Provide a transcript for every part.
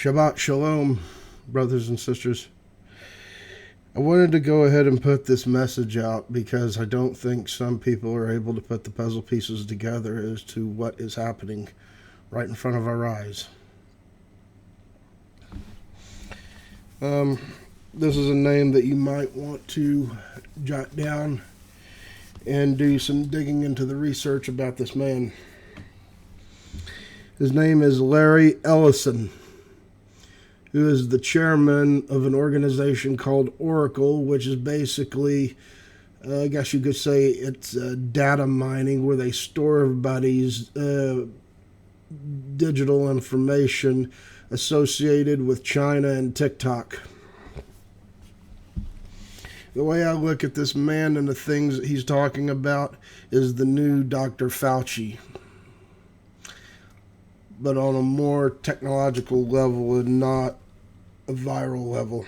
Shabbat Shalom, brothers and sisters. I wanted to go ahead and put this message out because I don't think some people are able to put the puzzle pieces together as to what is happening right in front of our eyes. This is a name that you might want to jot down and do some digging into the research about this man. His name is Larry Ellison, who is the chairman of an organization called Oracle, which is basically, I guess you could say it's data mining, where they store everybody's digital information associated with China and TikTok. The way I look at this man and the things that he's talking about is the new Dr. Fauci, but on a more technological level and not a viral level.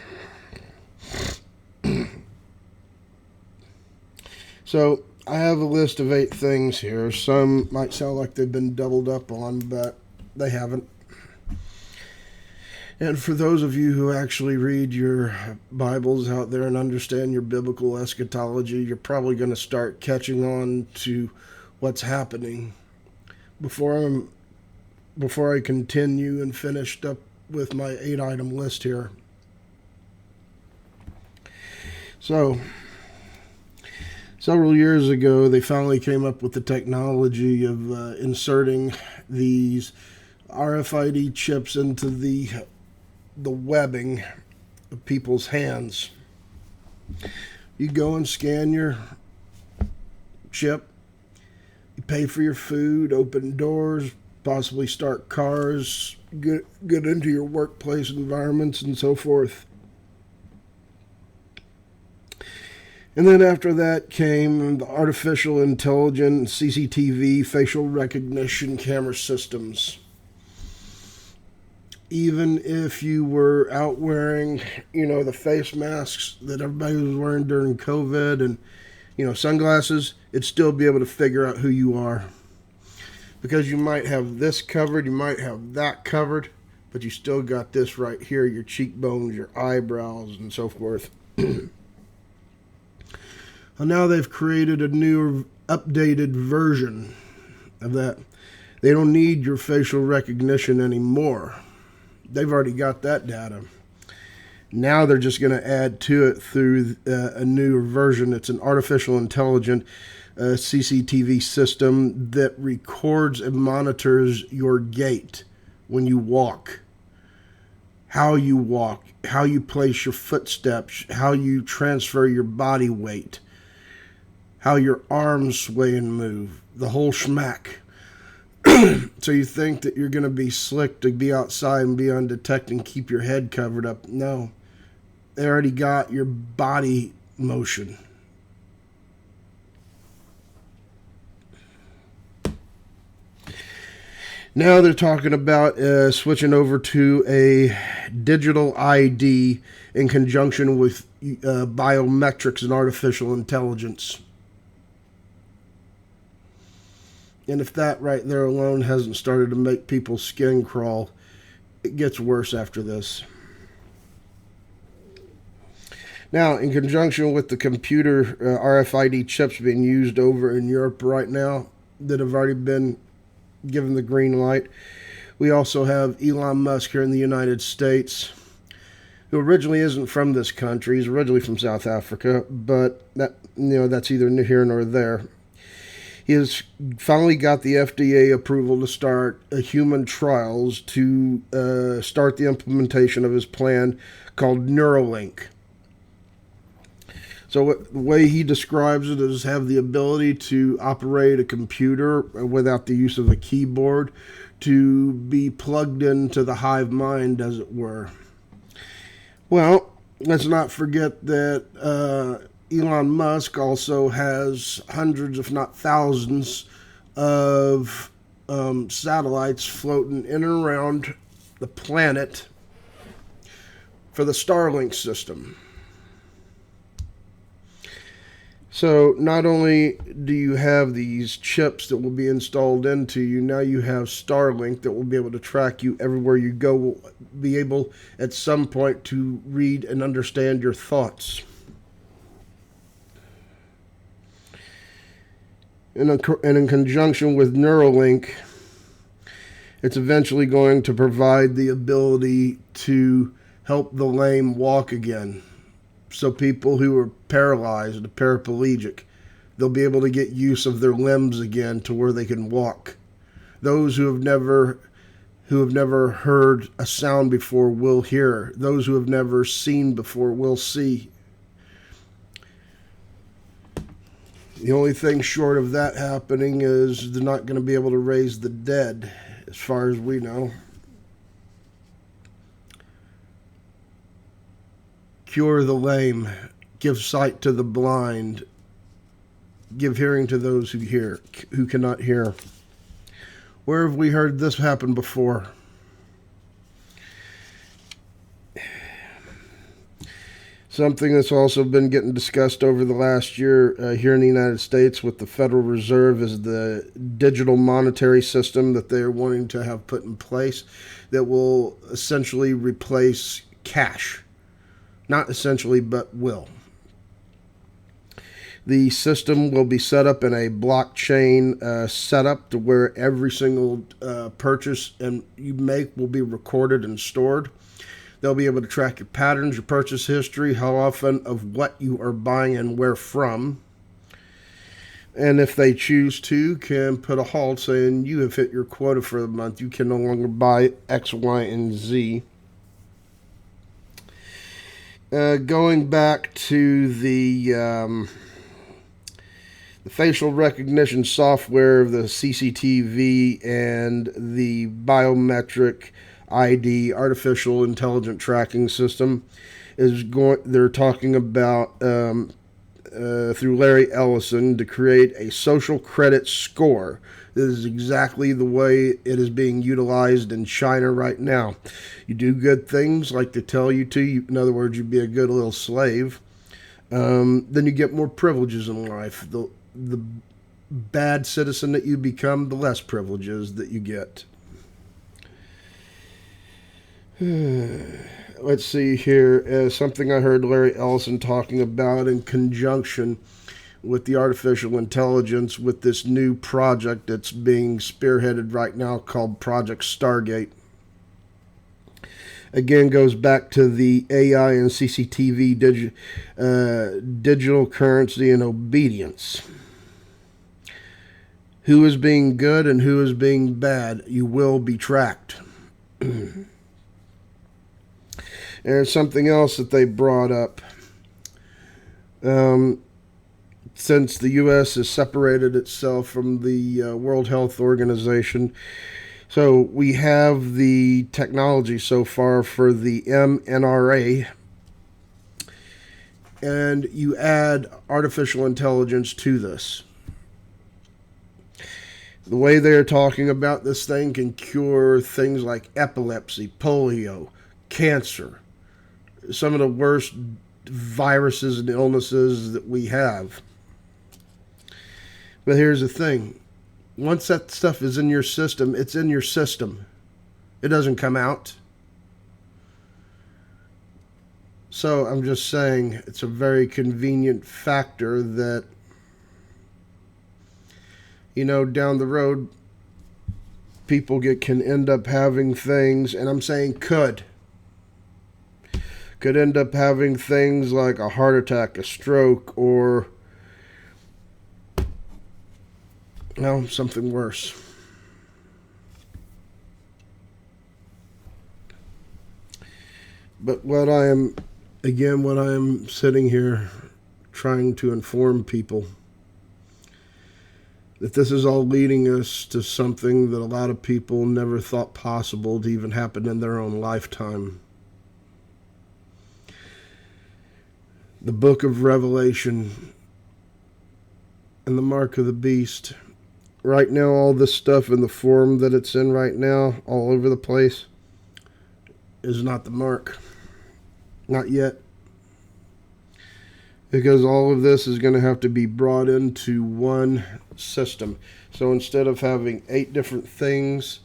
So I have a list of 8 things here. Some might sound like they've been doubled up on, but they haven't. And for those of you who actually read your Bibles out there and understand your biblical eschatology, you're probably going to start catching on to what's happening. Before I continue and finished up with my 8-item list here. So, several years ago, they finally came up with the technology of inserting these RFID chips into the webbing of people's hands. You go and scan your chip, you pay for your food, open doors, possibly start cars, get into your workplace environments, and so forth. And then after that came the artificial intelligence, CCTV, facial recognition camera systems. Even if you were out wearing, the face masks that everybody was wearing during COVID and, sunglasses, it'd still be able to figure out who you are. Because you might have this covered, you might have that covered, but you still got this right here, your cheekbones, your eyebrows, and so forth. And now they've created a new, updated version of that. They don't need your facial recognition anymore. They've already got that data. Now they're just going to add to it through a new version. It's an artificial intelligence CCTV system that records and monitors your gait when you walk, how you place your footsteps, how you transfer your body weight, how your arms sway and move, the whole schmack. So you think that you're going to be slick to be outside and be undetected and keep your head covered up. No, they already got your body motion. Now they're talking about switching over to a digital ID in conjunction with biometrics and artificial intelligence. And if that right there alone hasn't started to make people's skin crawl, it gets worse after this. Now, in conjunction with the computer RFID chips being used over in Europe right now that have already been given the green light, we also have Elon Musk here in the United States, who originally isn't from this country. He's originally from South Africa, but that's either here nor there. He has finally got the FDA approval to start human trials to start the implementation of his plan called Neuralink. So the way he describes it is have the ability to operate a computer without the use of a keyboard, to be plugged into the hive mind, as it were. Well, let's not forget that Elon Musk also has hundreds, if not thousands, of satellites floating in and around the planet for the Starlink system. So not only do you have these chips that will be installed into you, now you have Starlink that will be able to track you everywhere you go, will be able at some point to read and understand your thoughts. And in conjunction with Neuralink, it's eventually going to provide the ability to help the lame walk again. So people who are paralyzed, paraplegic, they'll be able to get use of their limbs again to where they can walk. Those who have never heard a sound before will hear. Those who have never seen before will see. The only thing short of that happening is they're not going to be able to raise the dead, as far as we know. Cure the lame, give sight to the blind, give hearing to those who cannot hear. Where have we heard this happen before? Something that's also been getting discussed over the last year here in the United States with the Federal Reserve is the digital monetary system that they're wanting to have put in place that will essentially replace cash. Not essentially, but will. The system will be set up in a blockchain setup to where every single purchase you make will be recorded and stored. They'll be able to track your patterns, your purchase history, how often of what you are buying and where from. And if they choose to, can put a halt saying you have hit your quota for the month. You can no longer buy X, Y, and Z. Going back to the facial recognition software, the CCTV, and the biometric ID, artificial intelligent tracking system, they're talking about through Larry Ellison to create a social credit score. This is exactly the way it is being utilized in China right now. You do good things like they tell you to. In other words, you be a good little slave. Then you get more privileges in life. The bad citizen that you become, the less privileges that you get. Let's see here. Something I heard Larry Ellison talking about in conjunction with the artificial intelligence with this new project that's being spearheaded right now called Project Stargate. Again, goes back to the AI and CCTV digital currency and obedience. Who is being good and who is being bad, you will be tracked. There's something else that they brought up. Since the U.S. has separated itself from the World Health Organization, so we have the technology so far for the mNRA, and you add artificial intelligence to this. The way they're talking about this thing can cure things like epilepsy, polio, cancer, some of the worst viruses and illnesses that we have. But here's the thing. Once that stuff is in your system, it's in your system. It doesn't come out. So I'm just saying it's a very convenient factor that, down the road, people can end up having things, and I'm saying could end up having things like a heart attack, a stroke, or something worse. But what I am sitting here trying to inform people that this is all leading us to something that a lot of people never thought possible to even happen in their own lifetime. The book of Revelation and the mark of the beast. Right now, all this stuff in the form that it's in right now, all over the place, is not the mark. Not yet. because all of this is going to have to be brought into one system. So instead of having 8 different things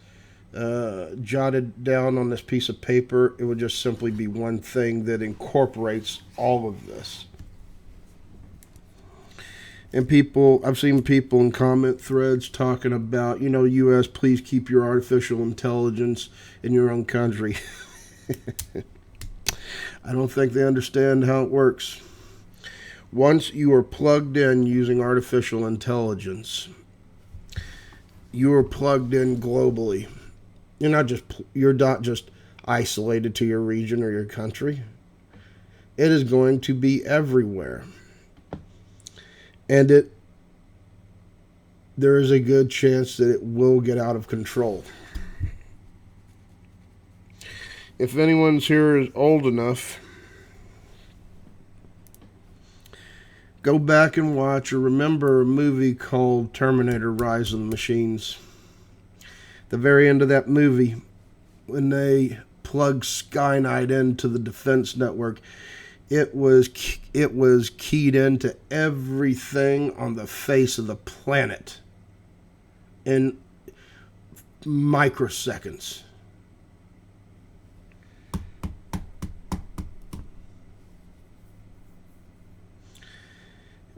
jotted down on this piece of paper, it would just simply be one thing that incorporates all of this. And I've seen people in comment threads talking about, U.S., please keep your artificial intelligence in your own country. I don't think they understand how it works. Once you are plugged in using artificial intelligence, you are plugged in globally. You're not just isolated to your region or your country. It is going to be everywhere. And there is a good chance that it will get out of control. If anyone's here is old enough, go back and watch or remember a movie called Terminator: Rise of the Machines. The very end of that movie, when they plugged Skynet into the defense network, it was keyed into everything on the face of the planet in microseconds.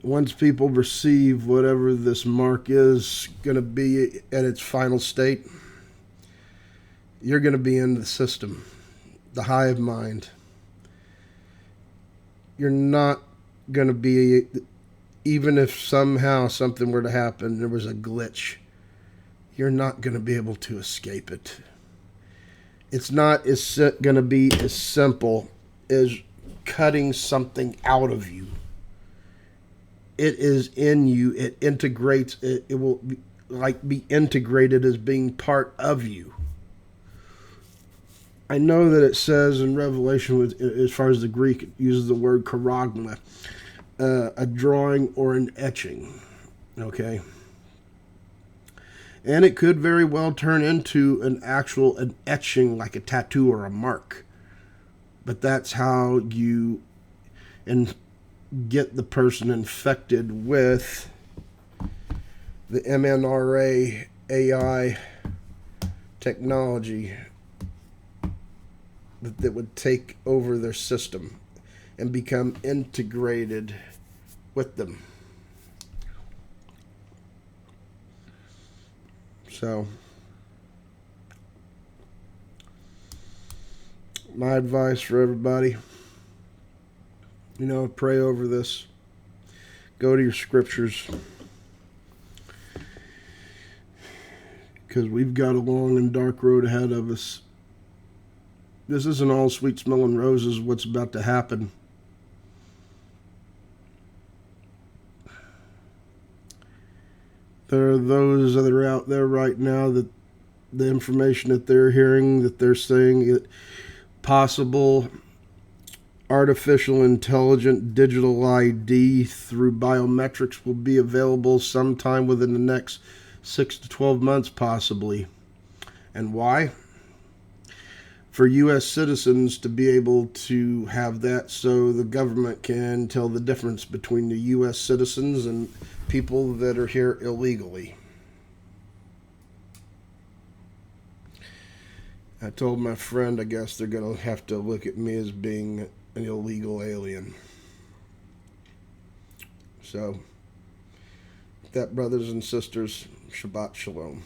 Once people receive whatever this mark is going to be at its final state, you're going to be in the system, the hive mind. You're not going to be, even if somehow something were to happen, there was a glitch, you're not going to be able to escape it. It's not going to be as simple as cutting something out of you. It is in you. It integrates. It will be integrated as being part of you. I know that it says in Revelation, as far as the Greek, it uses the word charagma, a drawing or an etching. Okay? And it could very well turn into an etching, like a tattoo or a mark. But that's how you get the person infected with the mNRA AI technology that would take over their system and become integrated with them. So, my advice for everybody, pray over this. Go to your scriptures. Because we've got a long and dark road ahead of us. This isn't all sweet smelling roses, what's about to happen. There are those that are out there right now that the information that they're hearing, that they're saying it possible artificial intelligent digital ID through biometrics will be available sometime within the next 6 to 12 months possibly. And why? For U.S. citizens to be able to have that so the government can tell the difference between the U.S. citizens and people that are here illegally. I told my friend, I guess they're going to have to look at me as being an illegal alien. So, that, brothers and sisters, Shabbat Shalom.